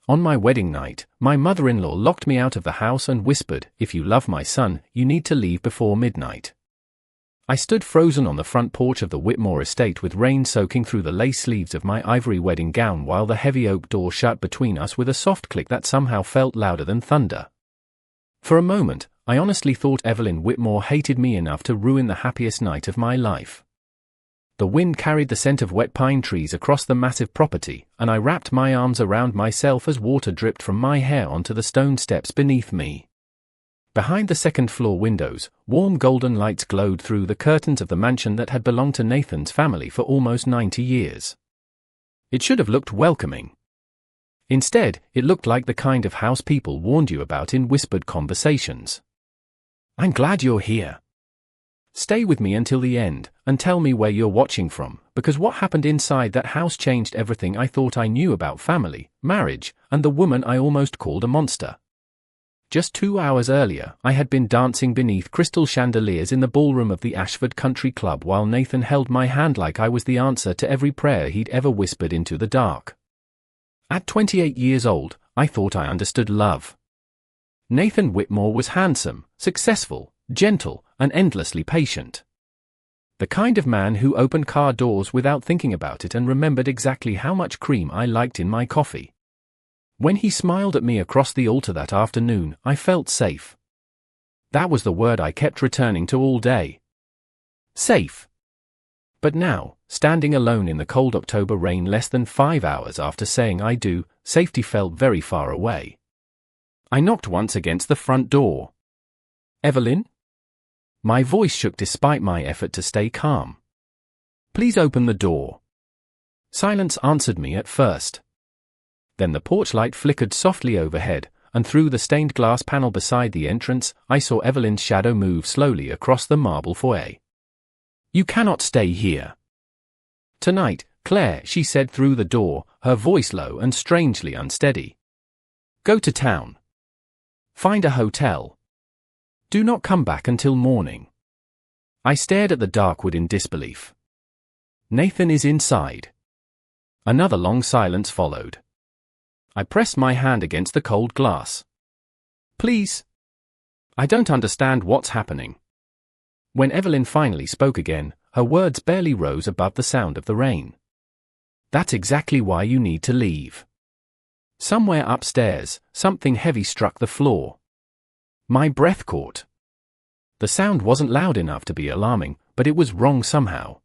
On my wedding night, my mother-in-law locked me out of the house and whispered, "If you love my son, you need to leave before midnight." I stood frozen on the front porch of the Whitmore estate with rain soaking through the lace sleeves of my ivory wedding gown while the heavy oak door shut between us with a soft click that somehow felt louder than thunder. For a moment, I honestly thought Evelyn Whitmore hated me enough to ruin the happiest night of my life. The wind carried the scent of wet pine trees across the massive property, and I wrapped my arms around myself as water dripped from my hair onto the stone steps beneath me. Behind the second-floor windows, warm golden lights glowed through the curtains of the mansion that had belonged to Nathan's family for almost 90 years. It should have looked welcoming. Instead, it looked like the kind of house people warned you about in whispered conversations. "I'm glad you're here. Stay with me until the end, and tell me where you're watching from, because what happened inside that house changed everything I thought I knew about family, marriage, and the woman I almost called a monster." Just 2 hours earlier, I had been dancing beneath crystal chandeliers in the ballroom of the Ashford Country Club while Nathan held my hand like I was the answer to every prayer he'd ever whispered into the dark. At 28 years old, I thought I understood love. Nathan Whitmore was handsome, successful, gentle, and endlessly patient. The kind of man who opened car doors without thinking about it and remembered exactly how much cream I liked in my coffee. When he smiled at me across the altar that afternoon, I felt safe. That was the word I kept returning to all day. Safe. But now, standing alone in the cold October rain less than 5 hours after saying I do, safety felt very far away. I knocked once against the front door. "Evelyn?" My voice shook despite my effort to stay calm. "Please open the door." Silence answered me at first. Then the porch light flickered softly overhead, and through the stained glass panel beside the entrance, I saw Evelyn's shadow move slowly across the marble foyer. "You cannot stay here." "Tonight, Claire," she said through the door, her voice low and strangely unsteady. "Go to town. Find a hotel. Do not come back until morning." I stared at the dark wood in disbelief. "Nathan is inside." Another long silence followed. I pressed my hand against the cold glass. "Please. I don't understand what's happening." When Evelyn finally spoke again, her words barely rose above the sound of the rain. "That's exactly why you need to leave." Somewhere upstairs, something heavy struck the floor. My breath caught. The sound wasn't loud enough to be alarming, but it was wrong somehow.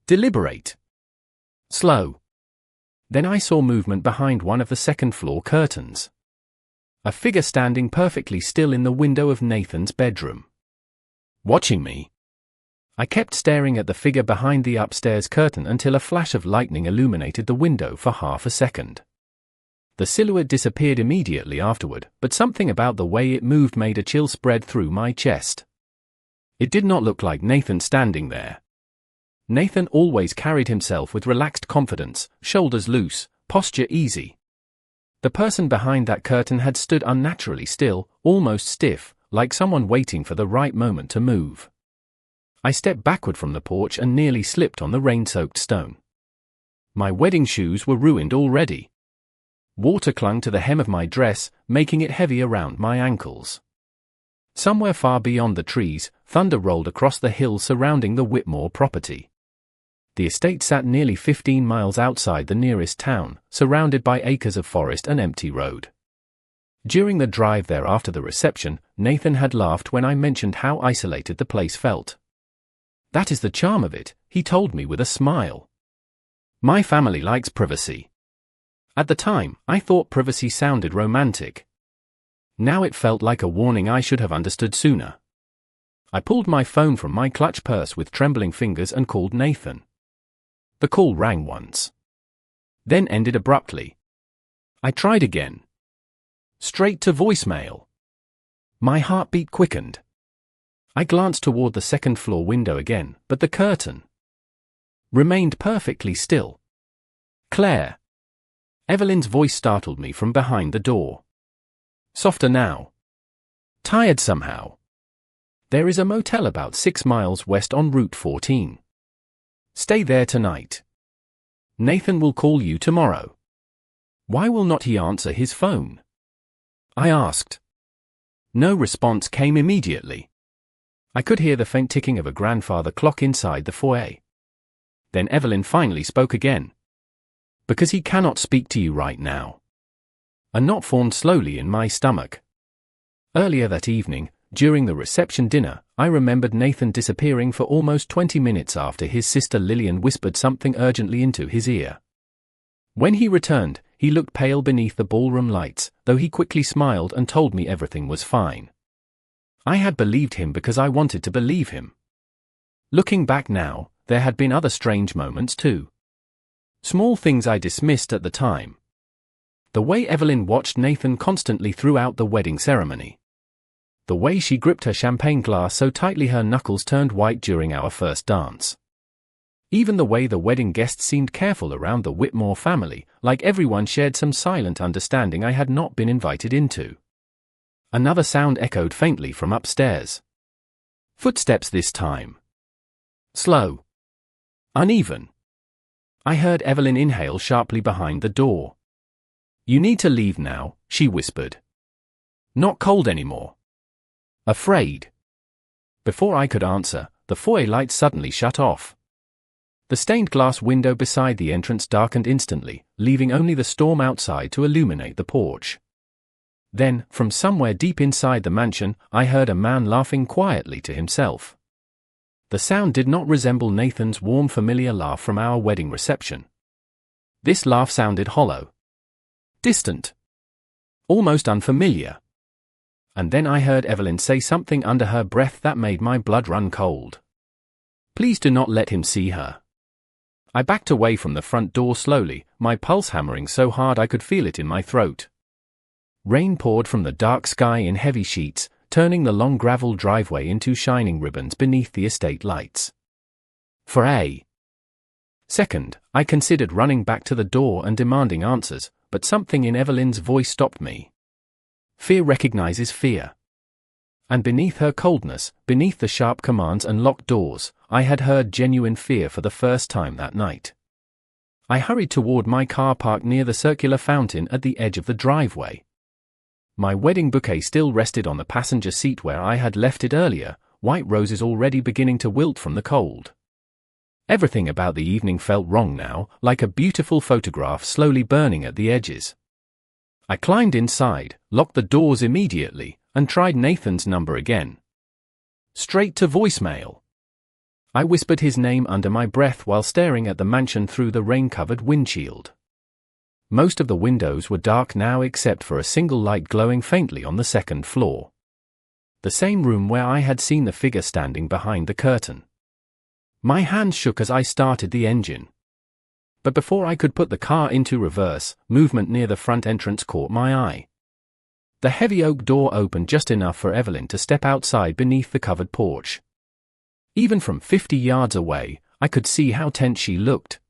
Deliberate. Slow. Then I saw movement behind one of the second-floor curtains. A figure standing perfectly still in the window of Nathan's bedroom. Watching me. I kept staring at the figure behind the upstairs curtain until a flash of lightning illuminated the window for half a second. The silhouette disappeared immediately afterward, but something about the way it moved made a chill spread through my chest. It did not look like Nathan standing there. Nathan always carried himself with relaxed confidence, shoulders loose, posture easy. The person behind that curtain had stood unnaturally still, almost stiff, like someone waiting for the right moment to move. I stepped backward from the porch and nearly slipped on the rain-soaked stone. My wedding shoes were ruined already. Water clung to the hem of my dress, making it heavy around my ankles. Somewhere far beyond the trees, thunder rolled across the hills surrounding the Whitmore property. The estate sat nearly 15 miles outside the nearest town, surrounded by acres of forest and empty road. During the drive there after the reception, Nathan had laughed when I mentioned how isolated the place felt. "That is the charm of it," he told me with a smile. "My family likes privacy." At the time, I thought privacy sounded romantic. Now it felt like a warning I should have understood sooner. I pulled my phone from my clutch purse with trembling fingers and called Nathan. The call rang once. Then ended abruptly. I tried again. Straight to voicemail. My heartbeat quickened. I glanced toward the second-floor window again, but the curtain remained perfectly still. "Claire." Evelyn's voice startled me from behind the door. Softer now. "Tired somehow. There is a motel about 6 miles west on Route 14. Stay there tonight. Nathan will call you tomorrow." Why will not he answer his phone? I asked. No response came immediately. I could hear the faint ticking of a grandfather clock inside the foyer. Then Evelyn finally spoke again. Because he cannot speak to you right now. A knot formed slowly in my stomach. Earlier that evening, during the reception dinner, I remembered Nathan disappearing for almost 20 minutes after his sister Lillian whispered something urgently into his ear. When he returned, he looked pale beneath the ballroom lights, though he quickly smiled and told me everything was fine. I had believed him because I wanted to believe him. Looking back now, there had been other strange moments too. Small things I dismissed at the time. The way Evelyn watched Nathan constantly throughout the wedding ceremony. The way she gripped her champagne glass so tightly her knuckles turned white during our first dance. Even the way the wedding guests seemed careful around the Whitmore family, like everyone shared some silent understanding I had not been invited into. Another sound echoed faintly from upstairs. Footsteps this time. Slow. Uneven. I heard Evelyn inhale sharply behind the door. You need to leave now, she whispered. Not cold anymore. Afraid. Before I could answer, the foyer light suddenly shut off. The stained glass window beside the entrance darkened instantly, leaving only the storm outside to illuminate the porch. Then, from somewhere deep inside the mansion, I heard a man laughing quietly to himself. The sound did not resemble Nathan's warm familiar laugh from our wedding reception. This laugh sounded hollow. Distant. Almost unfamiliar. And then I heard Evelyn say something under her breath that made my blood run cold. Please do not let him see her. I backed away from the front door slowly, my pulse hammering so hard I could feel it in my throat. Rain poured from the dark sky in heavy sheets, turning the long gravel driveway into shining ribbons beneath the estate lights. For a second, I considered running back to the door and demanding answers, but something in Evelyn's voice stopped me. Fear recognizes fear. And beneath her coldness, beneath the sharp commands and locked doors, I had heard genuine fear for the first time that night. I hurried toward my car parked near the circular fountain at the edge of the driveway. My wedding bouquet still rested on the passenger seat where I had left it earlier, white roses already beginning to wilt from the cold. Everything about the evening felt wrong now, like a beautiful photograph slowly burning at the edges. I climbed inside, locked the doors immediately, and tried Nathan's number again. Straight to voicemail. I whispered his name under my breath while staring at the mansion through the rain-covered windshield. Most of the windows were dark now except for a single light glowing faintly on the second floor. The same room where I had seen the figure standing behind the curtain. My hands shook as I started the engine. But before I could put the car into reverse, movement near the front entrance caught my eye. The heavy oak door opened just enough for Evelyn to step outside beneath the covered porch. Even from 50 yards away, I could see how tense she looked.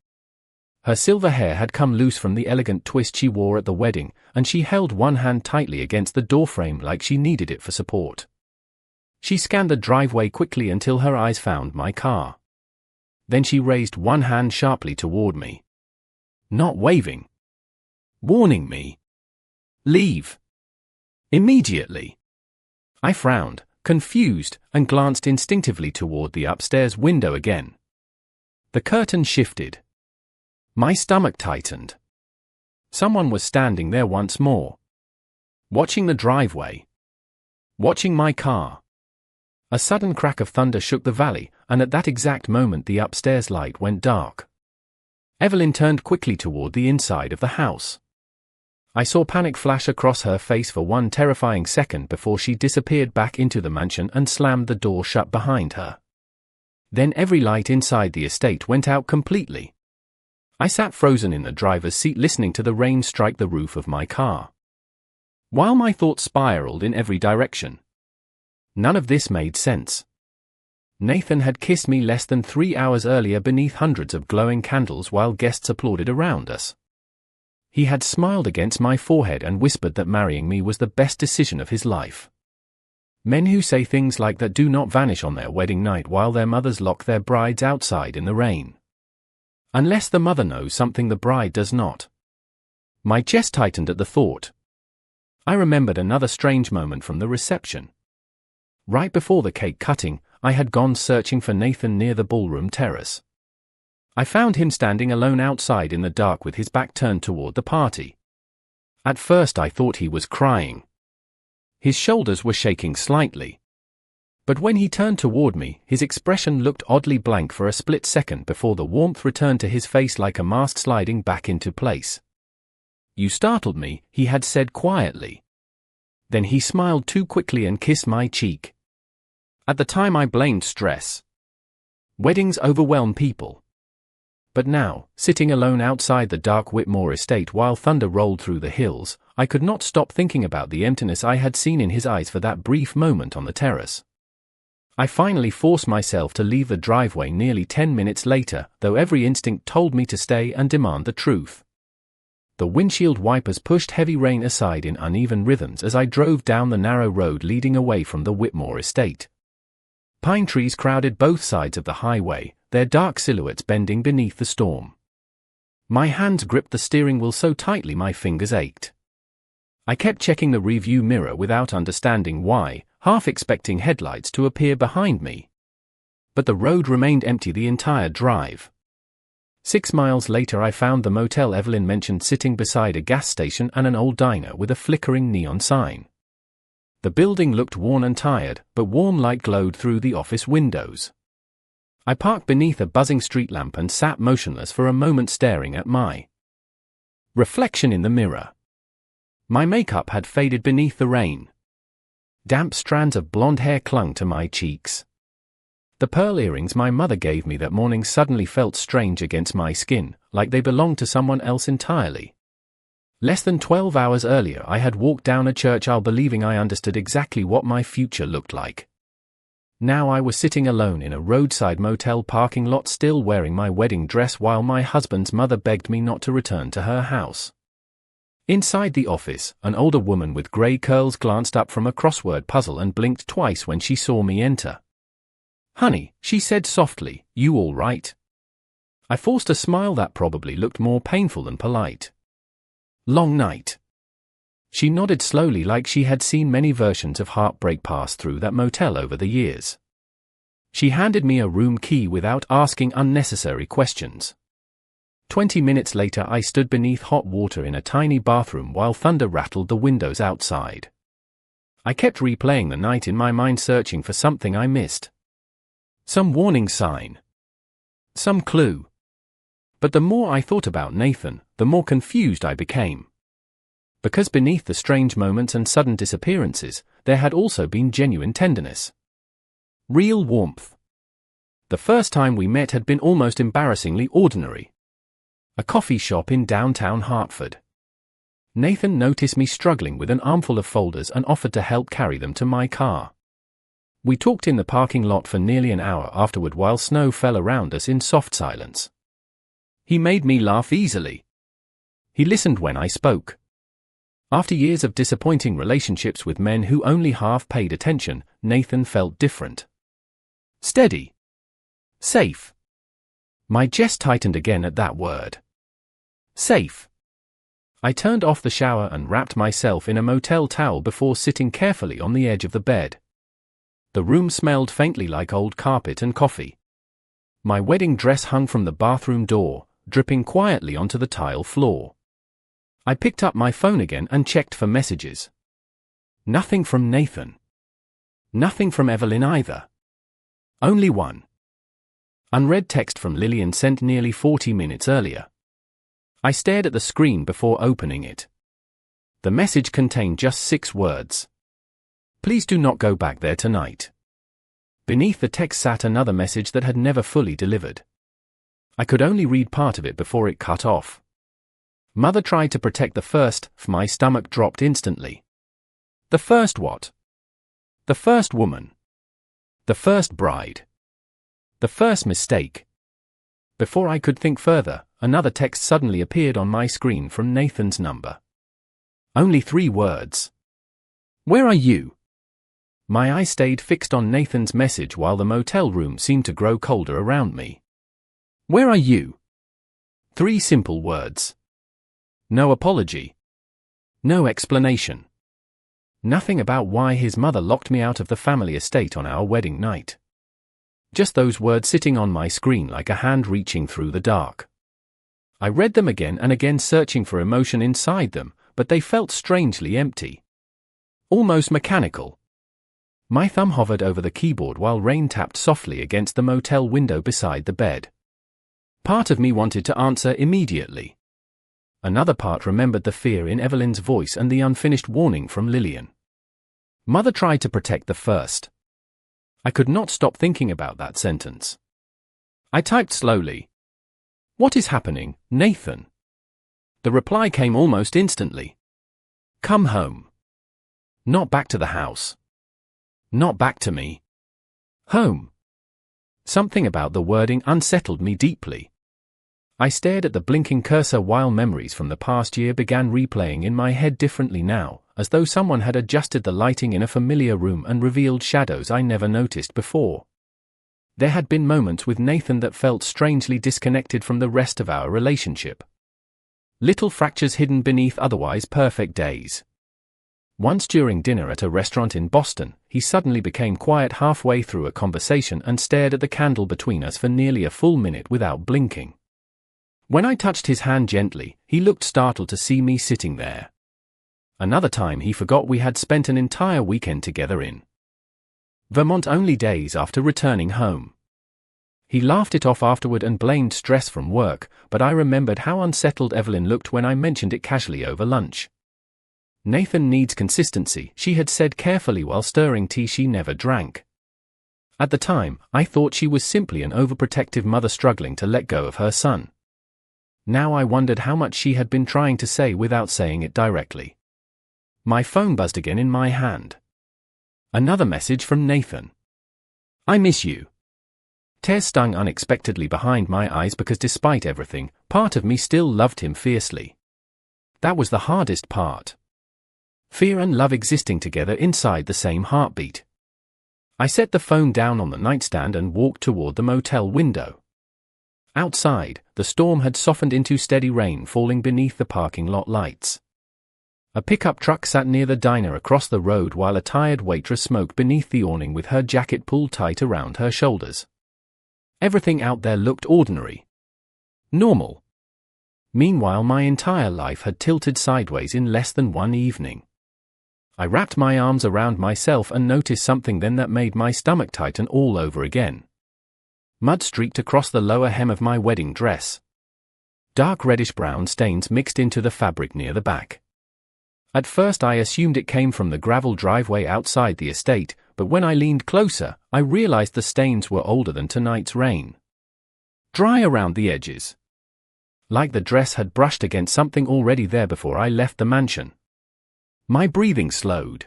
Her silver hair had come loose from the elegant twist she wore at the wedding, and she held one hand tightly against the doorframe like she needed it for support. She scanned the driveway quickly until her eyes found my car. Then she raised one hand sharply toward me. Not waving. Warning me. Leave. Immediately. I frowned, confused, and glanced instinctively toward the upstairs window again. The curtain shifted. My stomach tightened. Someone was standing there once more. Watching the driveway. Watching my car. A sudden crack of thunder shook the valley, and at that exact moment the upstairs light went dark. Evelyn turned quickly toward the inside of the house. I saw panic flash across her face for one terrifying second before she disappeared back into the mansion and slammed the door shut behind her. Then every light inside the estate went out completely. I sat frozen in the driver's seat listening to the rain strike the roof of my car. While my thoughts spiraled in every direction. None of this made sense. Nathan had kissed me less than 3 hours earlier beneath hundreds of glowing candles while guests applauded around us. He had smiled against my forehead and whispered that marrying me was the best decision of his life. Men who say things like that do not vanish on their wedding night while their mothers lock their brides outside in the rain. Unless the mother knows something the bride does not. My chest tightened at the thought. I remembered another strange moment from the reception. Right before the cake cutting, I had gone searching for Nathan near the ballroom terrace. I found him standing alone outside in the dark with his back turned toward the party. At first I thought he was crying. His shoulders were shaking slightly. But when he turned toward me, his expression looked oddly blank for a split second before the warmth returned to his face like a mask sliding back into place. "You startled me," he had said quietly. Then he smiled too quickly and kissed my cheek. At the time I blamed stress. Weddings overwhelm people. But now, sitting alone outside the dark Whitmore estate while thunder rolled through the hills, I could not stop thinking about the emptiness I had seen in his eyes for that brief moment on the terrace. I finally forced myself to leave the driveway nearly 10 minutes later, though every instinct told me to stay and demand the truth. The windshield wipers pushed heavy rain aside in uneven rhythms as I drove down the narrow road leading away from the Whitmore estate. Pine trees crowded both sides of the highway, their dark silhouettes bending beneath the storm. My hands gripped the steering wheel so tightly my fingers ached. I kept checking the rearview mirror without understanding why, half expecting headlights to appear behind me. But the road remained empty the entire drive. 6 miles later I found the motel Evelyn mentioned sitting beside a gas station and an old diner with a flickering neon sign. The building looked worn and tired, but warm light glowed through the office windows. I parked beneath a buzzing street lamp and sat motionless for a moment staring at my reflection in the mirror. My makeup had faded beneath the rain. Damp strands of blonde hair clung to my cheeks. The pearl earrings my mother gave me that morning suddenly felt strange against my skin, like they belonged to someone else entirely. Less than 12 hours earlier I had walked down a church aisle believing I understood exactly what my future looked like. Now I was sitting alone in a roadside motel parking lot still wearing my wedding dress while my husband's mother begged me not to return to her house. Inside the office, an older woman with grey curls glanced up from a crossword puzzle and blinked twice when she saw me enter. "Honey," she said softly, "you all right?" I forced a smile that probably looked more painful than polite. "Long night." She nodded slowly like she had seen many versions of heartbreak pass through that motel over the years. She handed me a room key without asking unnecessary questions. 20 minutes later I stood beneath hot water in a tiny bathroom while thunder rattled the windows outside. I kept replaying the night in my mind searching for something I missed. Some warning sign. Some clue. But the more I thought about Nathan, the more confused I became. Because beneath the strange moments and sudden disappearances, there had also been genuine tenderness. Real warmth. The first time we met had been almost embarrassingly ordinary. A coffee shop in downtown Hartford. Nathan noticed me struggling with an armful of folders and offered to help carry them to my car. We talked in the parking lot for nearly an hour afterward while snow fell around us in soft silence. He made me laugh easily. He listened when I spoke. After years of disappointing relationships with men who only half paid attention, Nathan felt different. Steady. Safe. My chest tightened again at that word. Safe. I turned off the shower and wrapped myself in a motel towel before sitting carefully on the edge of the bed. The room smelled faintly like old carpet and coffee. My wedding dress hung from the bathroom door, dripping quietly onto the tile floor. I picked up my phone again and checked for messages. Nothing from Nathan. Nothing from Evelyn either. Only one. Unread text from Lillian sent nearly 40 minutes earlier. I stared at the screen before opening it. The message contained just 6 words. Please do not go back there tonight. Beneath the text sat another message that had never fully delivered. I could only read part of it before it cut off. Mother tried to protect the first, my stomach dropped instantly. The first what? The first woman. The first bride. The first mistake. Before I could think further, another text suddenly appeared on my screen from Nathan's number. Only 3 words. Where are you? My eyes stayed fixed on Nathan's message while the motel room seemed to grow colder around me. Where are you? 3 simple words. No apology. No explanation. Nothing about why his mother locked me out of the family estate on our wedding night. Just those words sitting on my screen like a hand reaching through the dark. I read them again and again, searching for emotion inside them, but they felt strangely empty. Almost mechanical. My thumb hovered over the keyboard while rain tapped softly against the motel window beside the bed. Part of me wanted to answer immediately. Another part remembered the fear in Evelyn's voice and the unfinished warning from Lillian. Mother tried to protect the first. I could not stop thinking about that sentence. I typed slowly. What is happening, Nathan? The reply came almost instantly. Come home. Not back to the house. Not back to me. Home. Something about the wording unsettled me deeply. I stared at the blinking cursor while memories from the past year began replaying in my head differently now, as though someone had adjusted the lighting in a familiar room and revealed shadows I never noticed before. There had been moments with Nathan that felt strangely disconnected from the rest of our relationship. Little fractures hidden beneath otherwise perfect days. Once during dinner at a restaurant in Boston, he suddenly became quiet halfway through a conversation and stared at the candle between us for nearly a full minute without blinking. When I touched his hand gently, he looked startled to see me sitting there. Another time he forgot we had spent an entire weekend together in Vermont only days after returning home. He laughed it off afterward and blamed stress from work, but I remembered how unsettled Evelyn looked when I mentioned it casually over lunch. Nathan needs consistency, she had said carefully while stirring tea she never drank. At the time, I thought she was simply an overprotective mother struggling to let go of her son. Now I wondered how much she had been trying to say without saying it directly. My phone buzzed again in my hand. Another message from Nathan. I miss you. Tears stung unexpectedly behind my eyes because despite everything, part of me still loved him fiercely. That was the hardest part. Fear and love existing together inside the same heartbeat. I set the phone down on the nightstand and walked toward the motel window. Outside, the storm had softened into steady rain falling beneath the parking lot lights. A pickup truck sat near the diner across the road while a tired waitress smoked beneath the awning with her jacket pulled tight around her shoulders. Everything out there looked ordinary. Normal. Meanwhile, my entire life had tilted sideways in less than one evening. I wrapped my arms around myself and noticed something then that made my stomach tighten all over again. Mud streaked across the lower hem of my wedding dress. Dark reddish-brown stains mixed into the fabric near the back. At first I assumed it came from the gravel driveway outside the estate, but when I leaned closer, I realized the stains were older than tonight's rain. Dry around the edges. Like the dress had brushed against something already there before I left the mansion. My breathing slowed.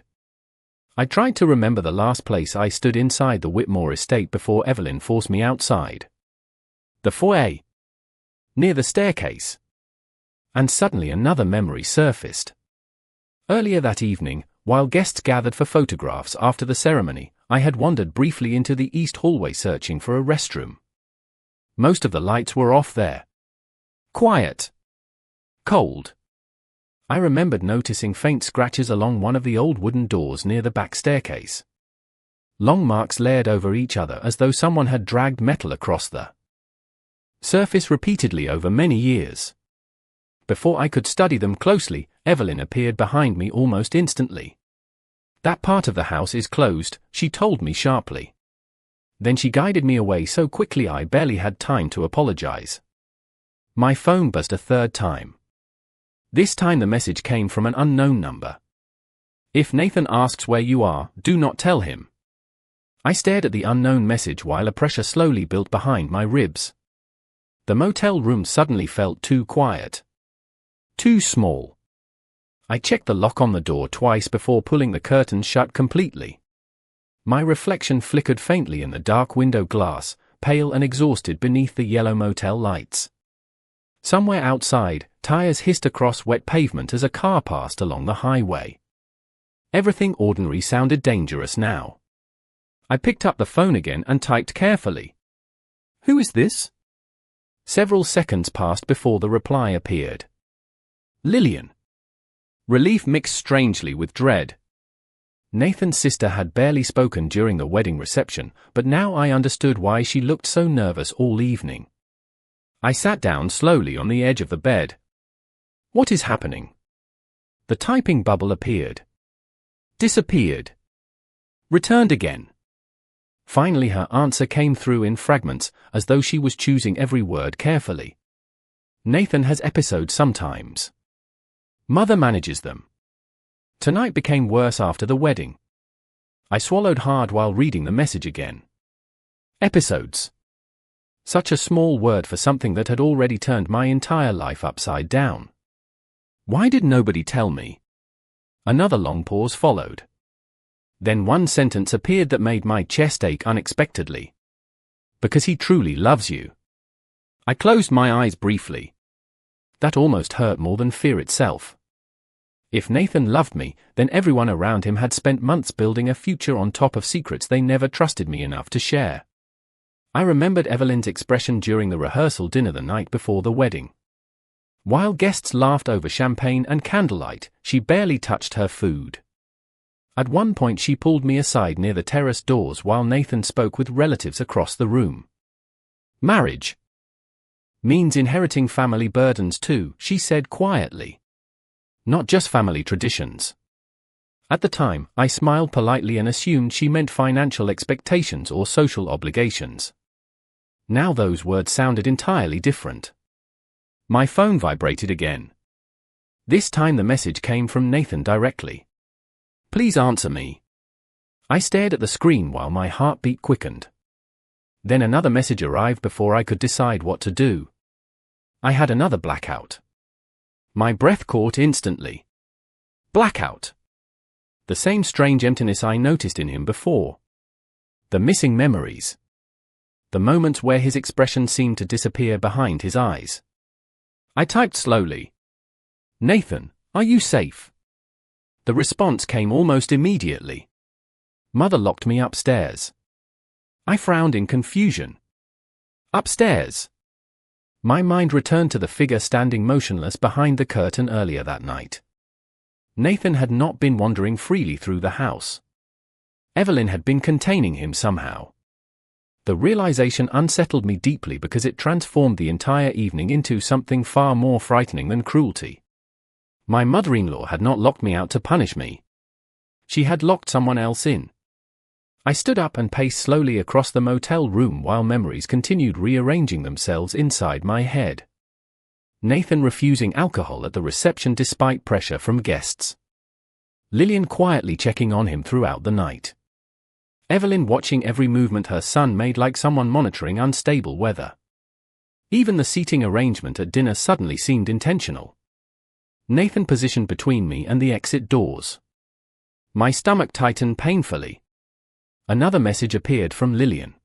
I tried to remember the last place I stood inside the Whitmore estate before Evelyn forced me outside. The foyer. Near the staircase. And suddenly another memory surfaced. Earlier that evening, while guests gathered for photographs after the ceremony, I had wandered briefly into the east hallway searching for a restroom. Most of the lights were off there. Quiet. Cold. I remembered noticing faint scratches along one of the old wooden doors near the back staircase. Long marks layered over each other as though someone had dragged metal across the surface repeatedly over many years. Before I could study them closely, Evelyn appeared behind me almost instantly. That part of the house is closed, she told me sharply. Then she guided me away so quickly I barely had time to apologize. My phone buzzed a third time. This time the message came from an unknown number. If Nathan asks where you are, do not tell him. I stared at the unknown message while a pressure slowly built behind my ribs. The motel room suddenly felt too quiet. Too small. I checked the lock on the door twice before pulling the curtains shut completely. My reflection flickered faintly in the dark window glass, pale and exhausted beneath the yellow motel lights. Somewhere outside, tires hissed across wet pavement as a car passed along the highway. Everything ordinary sounded dangerous now. I picked up the phone again and typed carefully. Who is this? Several seconds passed before the reply appeared. Lillian. Relief mixed strangely with dread. Nathan's sister had barely spoken during the wedding reception, but now I understood why she looked so nervous all evening. I sat down slowly on the edge of the bed. What is happening? The typing bubble appeared. Disappeared. Returned again. Finally her answer came through in fragments, as though she was choosing every word carefully. Nathan has episodes sometimes. Mother manages them. Tonight became worse after the wedding. I swallowed hard while reading the message again. Episodes. Such a small word for something that had already turned my entire life upside down. Why did nobody tell me? Another long pause followed. Then one sentence appeared that made my chest ache unexpectedly. Because he truly loves you. I closed my eyes briefly. That almost hurt more than fear itself. If Nathan loved me, then everyone around him had spent months building a future on top of secrets they never trusted me enough to share. I remembered Evelyn's expression during the rehearsal dinner the night before the wedding. While guests laughed over champagne and candlelight, she barely touched her food. At one point she pulled me aside near the terrace doors while Nathan spoke with relatives across the room. Marriage means inheriting family burdens too, she said quietly. Not just family traditions. At the time, I smiled politely and assumed she meant financial expectations or social obligations. Now those words sounded entirely different. My phone vibrated again. This time the message came from Nathan directly. Please answer me. I stared at the screen while my heartbeat quickened. Then another message arrived before I could decide what to do. I had another blackout. My breath caught instantly. Blackout. The same strange emptiness I noticed in him before. The missing memories. The moments where his expression seemed to disappear behind his eyes. I typed slowly. Nathan, are you safe? The response came almost immediately. Mother locked me upstairs. I frowned in confusion. Upstairs. My mind returned to the figure standing motionless behind the curtain earlier that night. Nathan had not been wandering freely through the house. Evelyn had been containing him somehow. The realization unsettled me deeply because it transformed the entire evening into something far more frightening than cruelty. My mother-in-law had not locked me out to punish me. She had locked someone else in. I stood up and paced slowly across the motel room while memories continued rearranging themselves inside my head. Nathan refusing alcohol at the reception despite pressure from guests. Lillian quietly checking on him throughout the night. Evelyn watching every movement her son made like someone monitoring unstable weather. Even the seating arrangement at dinner suddenly seemed intentional. Nathan positioned between me and the exit doors. My stomach tightened painfully. Another message appeared from Lillian.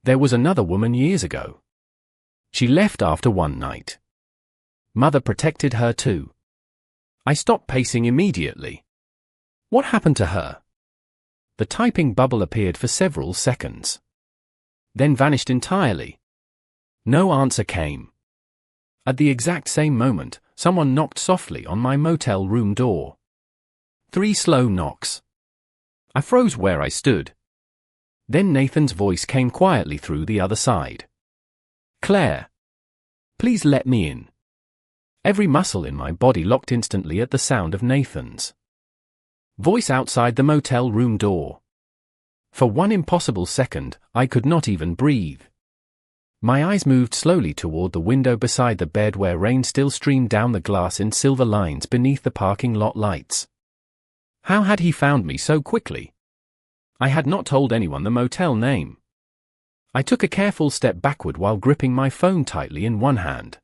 There was another woman years ago. She left after one night. Mother protected her too. I stopped pacing immediately. What happened to her? The typing bubble appeared for several seconds. Then vanished entirely. No answer came. At the exact same moment, someone knocked softly on my motel room door. 3 slow knocks. I froze where I stood. Then Nathan's voice came quietly through the other side. Claire. Please let me in. Every muscle in my body locked instantly at the sound of Nathan's voice outside the motel room door. For one impossible second, I could not even breathe. My eyes moved slowly toward the window beside the bed where rain still streamed down the glass in silver lines beneath the parking lot lights. How had he found me so quickly? I had not told anyone the motel name. I took a careful step backward while gripping my phone tightly in one hand.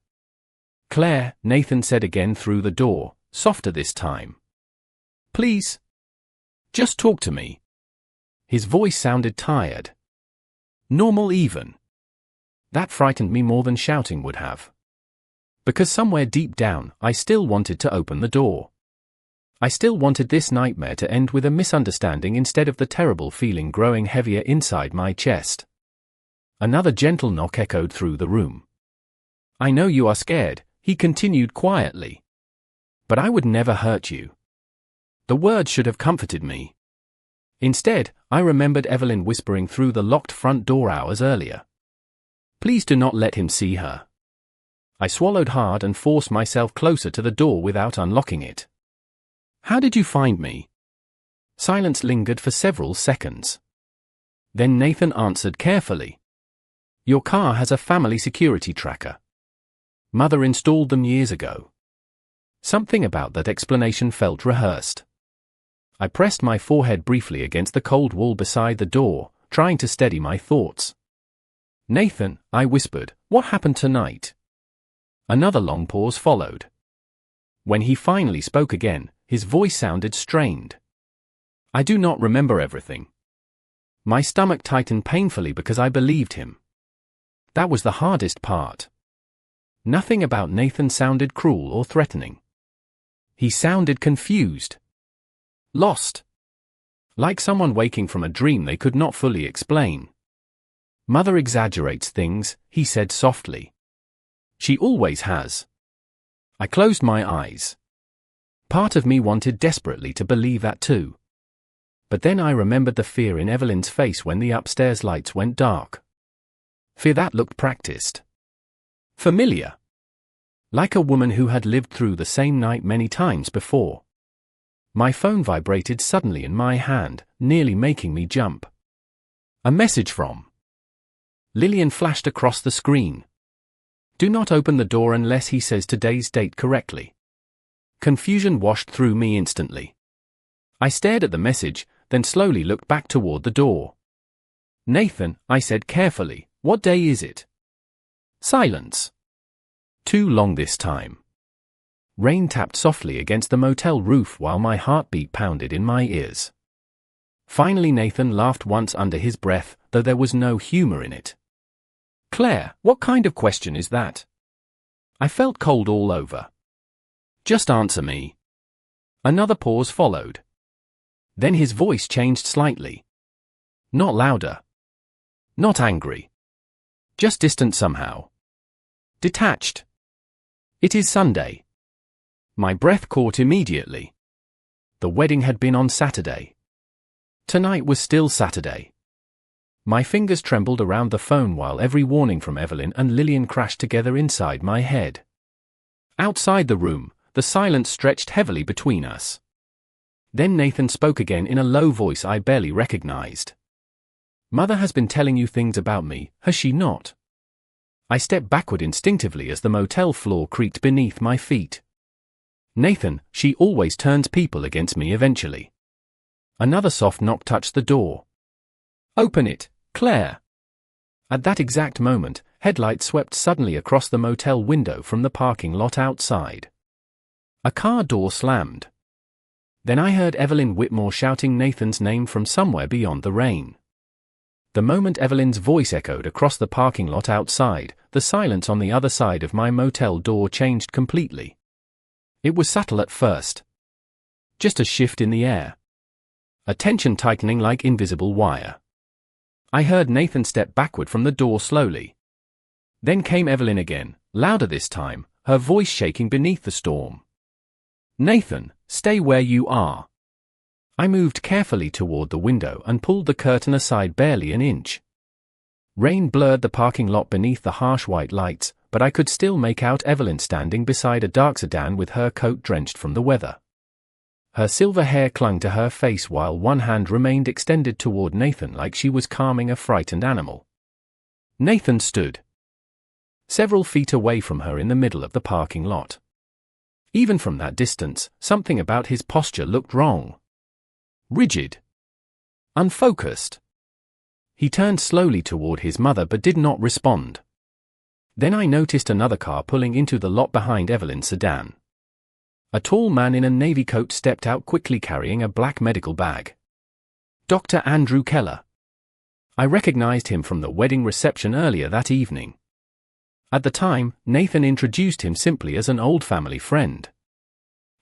Claire, Nathan said again through the door, softer this time. Please. Just talk to me. His voice sounded tired. Normal even. That frightened me more than shouting would have. Because somewhere deep down, I still wanted to open the door. I still wanted this nightmare to end with a misunderstanding instead of the terrible feeling growing heavier inside my chest. Another gentle knock echoed through the room. I know you are scared, he continued quietly. But I would never hurt you. The words should have comforted me. Instead, I remembered Evelyn whispering through the locked front door hours earlier. Please do not let him see her. I swallowed hard and forced myself closer to the door without unlocking it. How did you find me? Silence lingered for several seconds. Then Nathan answered carefully. Your car has a family security tracker. Mother installed them years ago. Something about that explanation felt rehearsed. I pressed my forehead briefly against the cold wall beside the door, trying to steady my thoughts. Nathan, I whispered, what happened tonight? Another long pause followed. When he finally spoke again, his voice sounded strained. I do not remember everything. My stomach tightened painfully because I believed him. That was the hardest part. Nothing about Nathan sounded cruel or threatening. He sounded confused. Lost. Like someone waking from a dream they could not fully explain. Mother exaggerates things, he said softly. She always has. I closed my eyes. Part of me wanted desperately to believe that too. But then I remembered the fear in Evelyn's face when the upstairs lights went dark. Fear that looked practiced. Familiar. Like a woman who had lived through the same night many times before. My phone vibrated suddenly in my hand, nearly making me jump. A message from Lillian flashed across the screen. Do not open the door unless he says today's date correctly. Confusion washed through me instantly. I stared at the message, then slowly looked back toward the door. Nathan, I said carefully, what day is it? Silence. Too long this time. Rain tapped softly against the motel roof while my heartbeat pounded in my ears. Finally Nathan laughed once under his breath, though there was no humor in it. Claire, what kind of question is that? I felt cold all over. Just answer me. Another pause followed. Then his voice changed slightly. Not louder. Not angry. Just distant somehow. Detached. It is Sunday. My breath caught immediately. The wedding had been on Saturday. Tonight was still Saturday. My fingers trembled around the phone while every warning from Evelyn and Lillian crashed together inside my head. Outside the room, the silence stretched heavily between us. Then Nathan spoke again in a low voice I barely recognized. Mother has been telling you things about me, has she not? I stepped backward instinctively as the motel floor creaked beneath my feet. Nathan, she always turns people against me eventually. Another soft knock touched the door. Open it, Claire. At that exact moment, headlights swept suddenly across the motel window from the parking lot outside. A car door slammed. Then I heard Evelyn Whitmore shouting Nathan's name from somewhere beyond the rain. The moment Evelyn's voice echoed across the parking lot outside, the silence on the other side of my motel door changed completely. It was subtle at first. Just a shift in the air. A tension tightening like invisible wire. I heard Nathan step backward from the door slowly. Then came Evelyn again, louder this time, her voice shaking beneath the storm. Nathan, stay where you are. I moved carefully toward the window and pulled the curtain aside barely an inch. Rain blurred the parking lot beneath the harsh white lights, but I could still make out Evelyn standing beside a dark sedan with her coat drenched from the weather. Her silver hair clung to her face while one hand remained extended toward Nathan like she was calming a frightened animal. Nathan stood several feet away from her in the middle of the parking lot. Even from that distance, something about his posture looked wrong. Rigid. Unfocused. He turned slowly toward his mother but did not respond. Then I noticed another car pulling into the lot behind Evelyn's sedan. A tall man in a navy coat stepped out quickly carrying a black medical bag. Dr. Andrew Keller. I recognized him from the wedding reception earlier that evening. At the time, Nathan introduced him simply as an old family friend.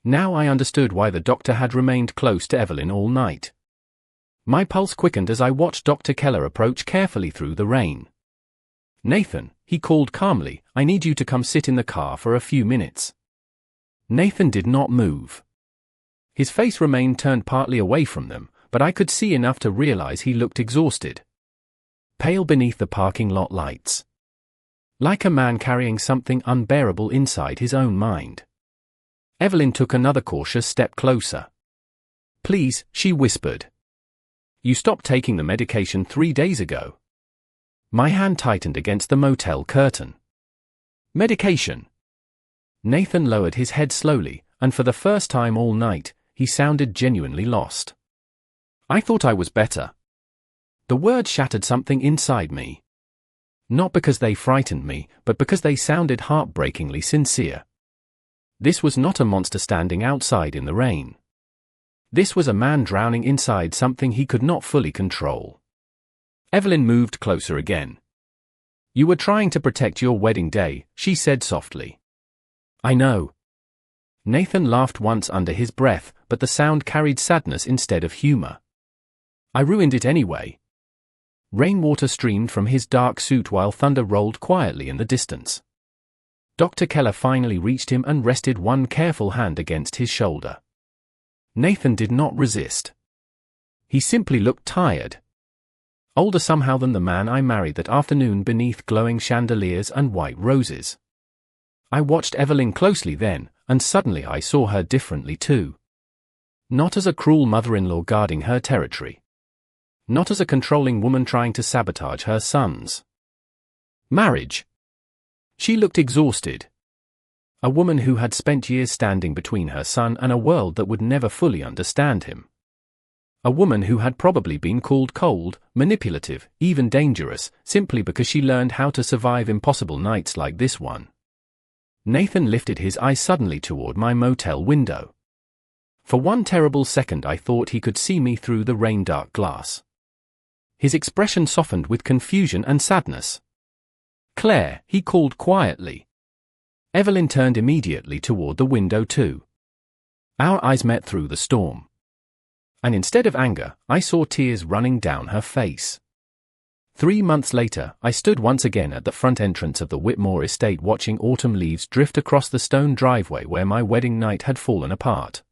Now I understood why the doctor had remained close to Evelyn all night. My pulse quickened as I watched Dr. Keller approach carefully through the rain. Nathan, he called calmly, I need you to come sit in the car for a few minutes. Nathan did not move. His face remained turned partly away from them, but I could see enough to realize he looked exhausted. Pale beneath the parking lot lights. Like a man carrying something unbearable inside his own mind. Evelyn took another cautious step closer. "Please," she whispered. "You stopped taking the medication 3 days ago." My hand tightened against the motel curtain. "Medication?" Nathan lowered his head slowly, and for the first time all night, he sounded genuinely lost. "I thought I was better." The words shattered something inside me. Not because they frightened me, but because they sounded heartbreakingly sincere. This was not a monster standing outside in the rain. This was a man drowning inside something he could not fully control. Evelyn moved closer again. "You were trying to protect your wedding day," she said softly. "I know." Nathan laughed once under his breath, but the sound carried sadness instead of humor. "I ruined it anyway." Rainwater streamed from his dark suit while thunder rolled quietly in the distance. Dr. Keller finally reached him and rested one careful hand against his shoulder. Nathan did not resist. He simply looked tired. Older somehow than the man I married that afternoon beneath glowing chandeliers and white roses. I watched Evelyn closely then, and suddenly I saw her differently too. Not as a cruel mother-in-law guarding her territory. Not as a controlling woman trying to sabotage her son's marriage. She looked exhausted. A woman who had spent years standing between her son and a world that would never fully understand him. A woman who had probably been called cold, manipulative, even dangerous, simply because she learned how to survive impossible nights like this one. Nathan lifted his eyes suddenly toward my motel window. For one terrible second I thought he could see me through the rain-dark glass. His expression softened with confusion and sadness. "Claire," he called quietly. Evelyn turned immediately toward the window too. Our eyes met through the storm. And instead of anger, I saw tears running down her face. 3 months later, I stood once again at the front entrance of the Whitmore estate watching autumn leaves drift across the stone driveway where my wedding night had fallen apart.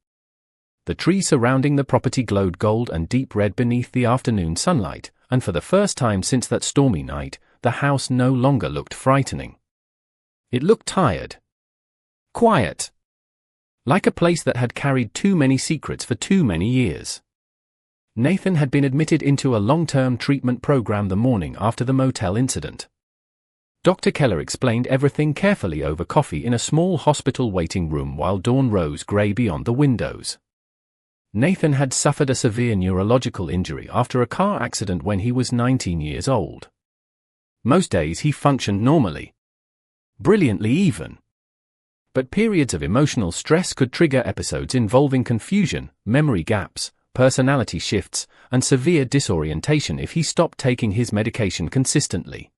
The trees surrounding the property glowed gold and deep red beneath the afternoon sunlight, and for the first time since that stormy night, the house no longer looked frightening. It looked tired. Quiet. Like a place that had carried too many secrets for too many years. Nathan had been admitted into a long-term treatment program the morning after the motel incident. Dr. Keller explained everything carefully over coffee in a small hospital waiting room while dawn rose grey beyond the windows. Nathan had suffered a severe neurological injury after a car accident when he was 19 years old. Most days he functioned normally. Brilliantly even. But periods of emotional stress could trigger episodes involving confusion, memory gaps, personality shifts, and severe disorientation if he stopped taking his medication consistently.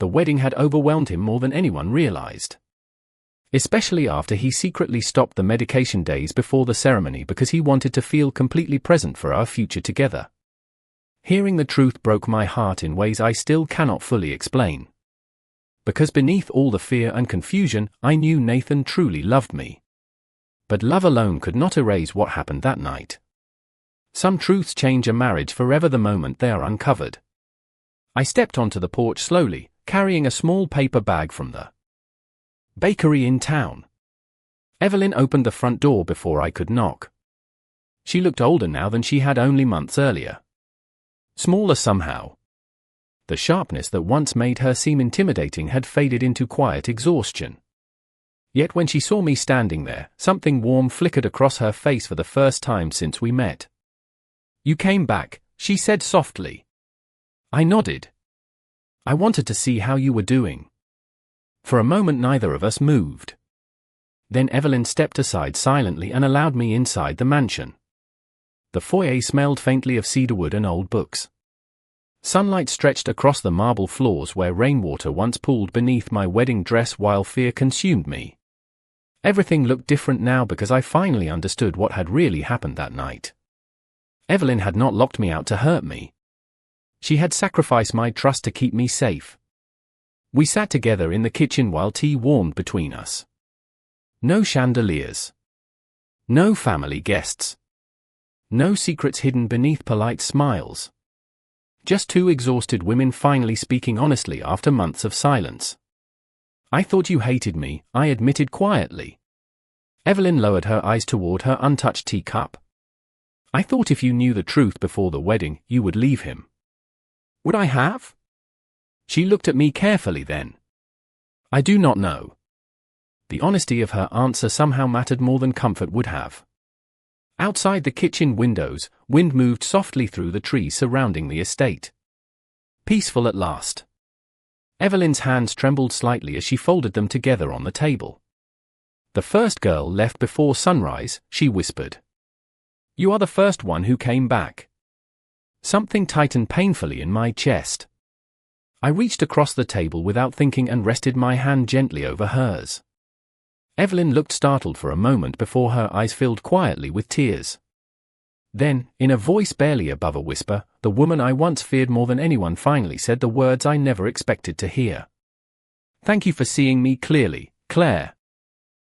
The wedding had overwhelmed him more than anyone realized. Especially after he secretly stopped the medication days before the ceremony because he wanted to feel completely present for our future together. Hearing the truth broke my heart in ways I still cannot fully explain. Because beneath all the fear and confusion, I knew Nathan truly loved me. But love alone could not erase what happened that night. Some truths change a marriage forever the moment they are uncovered. I stepped onto the porch slowly, carrying a small paper bag from the bakery in town. Evelyn opened the front door before I could knock. She looked older now than she had only months earlier. Smaller somehow. The sharpness that once made her seem intimidating had faded into quiet exhaustion. Yet when she saw me standing there, something warm flickered across her face for the first time since we met. "You came back," she said softly. I nodded. "I wanted to see how you were doing." For a moment neither of us moved. Then Evelyn stepped aside silently and allowed me inside the mansion. The foyer smelled faintly of cedarwood and old books. Sunlight stretched across the marble floors where rainwater once pooled beneath my wedding dress while fear consumed me. Everything looked different now because I finally understood what had really happened that night. Evelyn had not locked me out to hurt me. She had sacrificed my trust to keep me safe. We sat together in the kitchen while tea warmed between us. No chandeliers. No family guests. No secrets hidden beneath polite smiles. Just two exhausted women finally speaking honestly after months of silence. I thought you hated me, I admitted quietly. Evelyn lowered her eyes toward her untouched teacup. I thought if you knew the truth before the wedding, you would leave him. Would I have? She looked at me carefully then. I do not know. The honesty of her answer somehow mattered more than comfort would have. Outside the kitchen windows, wind moved softly through the trees surrounding the estate. Peaceful at last. Evelyn's hands trembled slightly as she folded them together on the table. The first girl left before sunrise, she whispered. You are the first one who came back. Something tightened painfully in my chest. I reached across the table without thinking and rested my hand gently over hers. Evelyn looked startled for a moment before her eyes filled quietly with tears. Then, in a voice barely above a whisper, the woman I once feared more than anyone finally said the words I never expected to hear. Thank you for seeing me clearly, Claire.